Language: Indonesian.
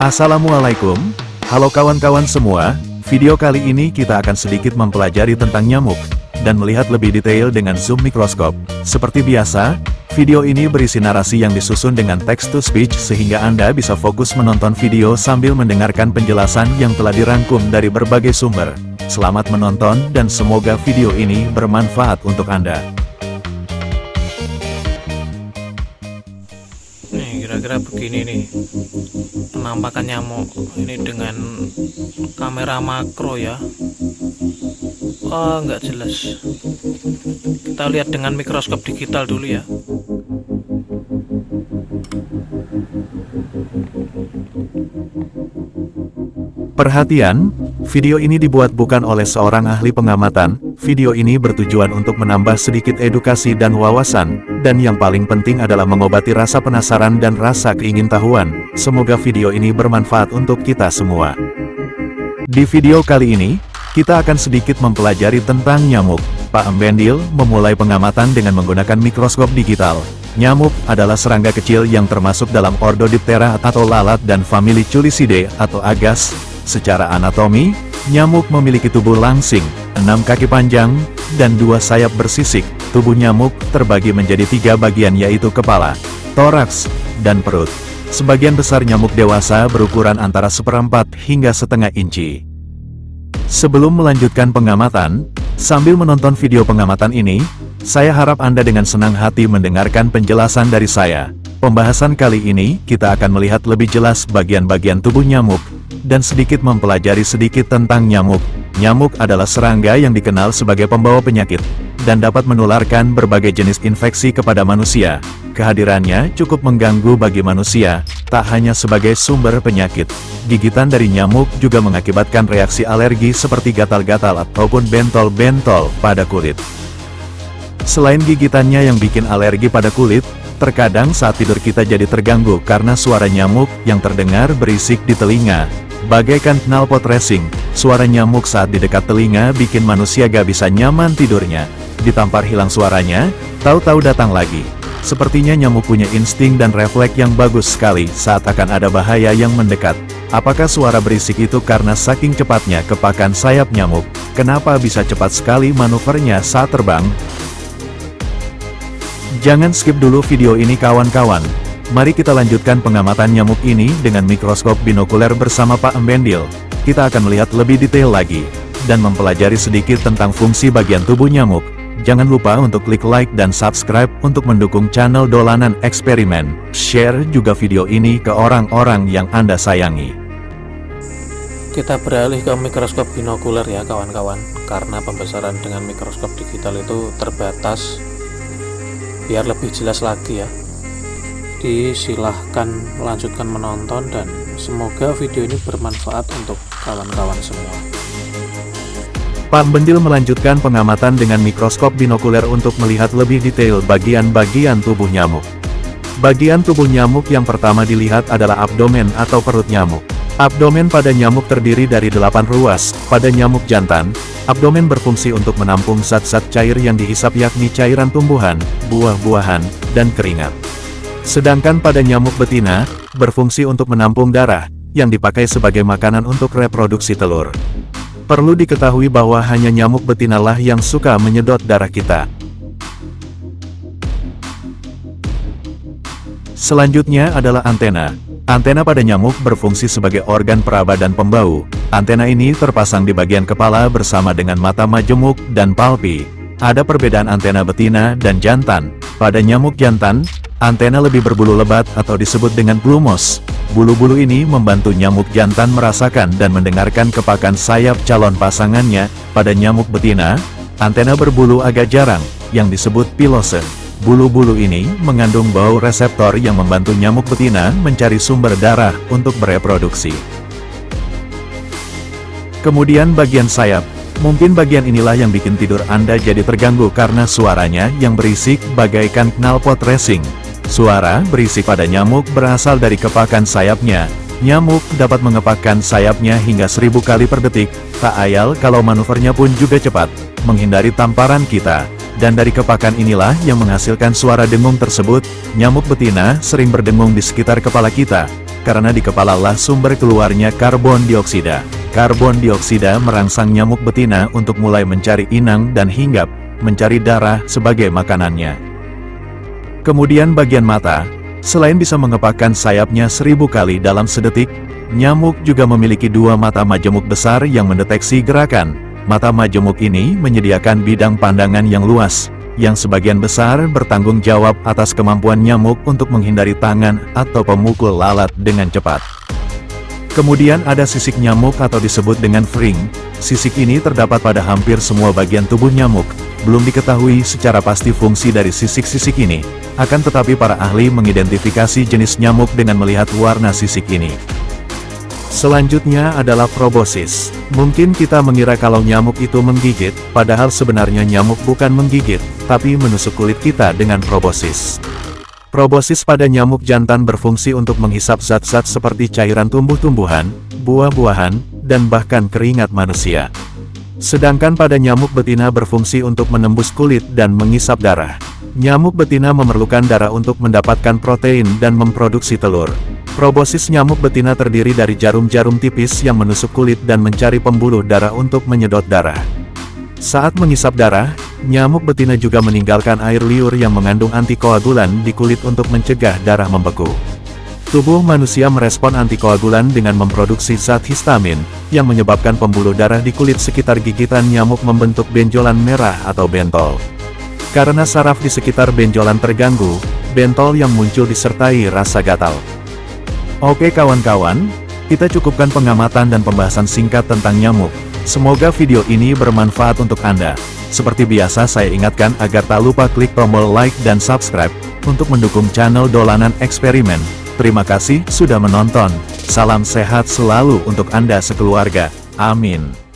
Assalamualaikum, halo kawan-kawan semua. Video kali ini kita akan sedikit mempelajari tentang nyamuk, dan melihat lebih detail dengan zoom mikroskop. Seperti biasa, video ini berisi narasi yang disusun dengan text-to-speech sehingga Anda bisa fokus menonton video sambil mendengarkan penjelasan yang telah dirangkum dari berbagai sumber. Selamat menonton dan semoga video ini bermanfaat untuk Anda. Nih kira-kira begini nih penampakan nyamuk ini dengan kamera makro ya. Nggak jelas. Kita lihat dengan mikroskop digital dulu ya. Perhatian, video ini dibuat bukan oleh seorang ahli pengamatan. Video ini bertujuan untuk menambah sedikit edukasi dan wawasan, dan yang paling penting adalah mengobati rasa penasaran dan rasa keingintahuan. Semoga video ini bermanfaat untuk kita semua. Di video kali ini, kita akan sedikit mempelajari tentang nyamuk. Pak Embendil memulai pengamatan dengan menggunakan mikroskop digital. Nyamuk adalah serangga kecil yang termasuk dalam ordo Diptera atau lalat dan famili Culicidae atau Agas. Secara anatomi, nyamuk memiliki tubuh langsing, 6 kaki panjang, dan 2 sayap bersisik. Tubuh nyamuk terbagi menjadi 3 bagian yaitu kepala, toraks, dan perut. Sebagian besar nyamuk dewasa berukuran antara 1/4 hingga setengah inci. Sebelum melanjutkan pengamatan, sambil menonton video pengamatan ini, saya harap Anda dengan senang hati mendengarkan penjelasan dari saya. Pembahasan kali ini, kita akan melihat lebih jelas bagian-bagian tubuh nyamuk, dan sedikit mempelajari sedikit tentang nyamuk. Nyamuk adalah serangga yang dikenal sebagai pembawa penyakit, dan dapat menularkan berbagai jenis infeksi kepada manusia. Kehadirannya cukup mengganggu bagi manusia, tak hanya sebagai sumber penyakit. Gigitan dari nyamuk juga mengakibatkan reaksi alergi seperti gatal-gatal ataupun bentol-bentol pada kulit. Selain gigitannya yang bikin alergi pada kulit, terkadang saat tidur kita jadi terganggu karena suara nyamuk yang terdengar berisik di telinga. Bagaikan knalpot racing, suara nyamuk saat di dekat telinga bikin manusia gak bisa nyaman tidurnya. Ditampar hilang suaranya, tahu-tahu datang lagi. Sepertinya nyamuk punya insting dan refleks yang bagus sekali saat akan ada bahaya yang mendekat. Apakah suara berisik itu karena saking cepatnya kepakan sayap nyamuk? Kenapa bisa cepat sekali manuvernya saat terbang? Jangan skip dulu video ini kawan-kawan. Mari kita lanjutkan pengamatan nyamuk ini dengan mikroskop binokuler bersama Pak Embendil. Kita akan melihat lebih detail lagi, dan mempelajari sedikit tentang fungsi bagian tubuh nyamuk. Jangan lupa untuk klik like dan subscribe untuk mendukung channel Dolanan Eksperimen. Share juga video ini ke orang-orang yang Anda sayangi. Kita beralih ke mikroskop binokuler ya kawan-kawan, karena pembesaran dengan mikroskop digital itu terbatas. Biar lebih jelas lagi ya, disilahkan melanjutkan menonton dan semoga video ini bermanfaat untuk kawan-kawan semua. Pak Embendil melanjutkan pengamatan dengan mikroskop binokuler untuk melihat lebih detail bagian-bagian tubuh nyamuk. Bagian tubuh nyamuk yang pertama dilihat adalah abdomen atau perut nyamuk. Abdomen pada nyamuk terdiri dari 8 ruas. Pada nyamuk jantan, abdomen berfungsi untuk menampung zat-zat cair yang dihisap yakni cairan tumbuhan, buah-buahan, dan keringat. Sedangkan pada nyamuk betina, berfungsi untuk menampung darah, yang dipakai sebagai makanan untuk reproduksi telur. Perlu diketahui bahwa hanya nyamuk betinalah yang suka menyedot darah kita. Selanjutnya adalah antena. Antena pada nyamuk berfungsi sebagai organ peraba dan pembau. Antena ini terpasang di bagian kepala bersama dengan mata majemuk dan palpi. Ada perbedaan antena betina dan jantan. Pada nyamuk jantan, antena lebih berbulu lebat atau disebut dengan plumos. Bulu-bulu ini membantu nyamuk jantan merasakan dan mendengarkan kepakan sayap calon pasangannya. Pada nyamuk betina, antena berbulu agak jarang, yang disebut pilose. Bulu-bulu ini mengandung bau reseptor yang membantu nyamuk betina mencari sumber darah untuk bereproduksi. Kemudian bagian sayap. Mungkin bagian inilah yang bikin tidur Anda jadi terganggu karena suaranya yang berisik bagaikan knalpot racing. Suara berisik pada nyamuk berasal dari kepakan sayapnya. Nyamuk dapat mengepakkan sayapnya hingga 1000 kali per detik. Tak ayal kalau manuvernya pun juga cepat, menghindari tamparan kita. Dan dari kepakan inilah yang menghasilkan suara dengung tersebut. Nyamuk betina sering berdengung di sekitar kepala kita. karena di kepala lah sumber keluarnya karbon dioksida. Karbon dioksida merangsang nyamuk betina untuk mulai mencari inang dan hinggap, mencari darah sebagai makanannya. Kemudian bagian mata, selain bisa mengepakkan sayapnya 1000 kali dalam sedetik, nyamuk juga memiliki 2 mata majemuk besar yang mendeteksi gerakan. Mata majemuk ini menyediakan bidang pandangan yang luas, yang sebagian besar bertanggung jawab atas kemampuan nyamuk untuk menghindari tangan atau pemukul lalat dengan cepat. Kemudian ada sisik nyamuk atau disebut dengan fring. Sisik ini terdapat pada hampir semua bagian tubuh nyamuk. Belum diketahui secara pasti fungsi dari sisik-sisik ini, akan tetapi para ahli mengidentifikasi jenis nyamuk dengan melihat warna sisik ini. Selanjutnya adalah proboscis. Mungkin kita mengira kalau nyamuk itu menggigit, padahal sebenarnya nyamuk bukan menggigit, tapi menusuk kulit kita dengan proboscis. Proboscis pada nyamuk jantan berfungsi untuk menghisap zat-zat seperti cairan tumbuh-tumbuhan, buah-buahan, dan bahkan keringat manusia. Sedangkan pada nyamuk betina berfungsi untuk menembus kulit dan mengisap darah. Nyamuk betina memerlukan darah untuk mendapatkan protein dan memproduksi telur. Proboscis nyamuk betina terdiri dari jarum-jarum tipis yang menusuk kulit dan mencari pembuluh darah untuk menyedot darah. Saat mengisap darah, nyamuk betina juga meninggalkan air liur yang mengandung antikoagulan di kulit untuk mencegah darah membeku. Tubuh manusia merespon antikoagulan dengan memproduksi zat histamin, yang menyebabkan pembuluh darah di kulit sekitar gigitan nyamuk membentuk benjolan merah atau bentol. Karena saraf di sekitar benjolan terganggu, bentol yang muncul disertai rasa gatal. Oke kawan-kawan, kita cukupkan pengamatan dan pembahasan singkat tentang nyamuk. Semoga video ini bermanfaat untuk Anda. Seperti biasa saya ingatkan agar tak lupa klik tombol like dan subscribe, untuk mendukung channel Dolanan Eksperimen. Terima kasih sudah menonton. Salam sehat selalu untuk Anda sekeluarga. Amin.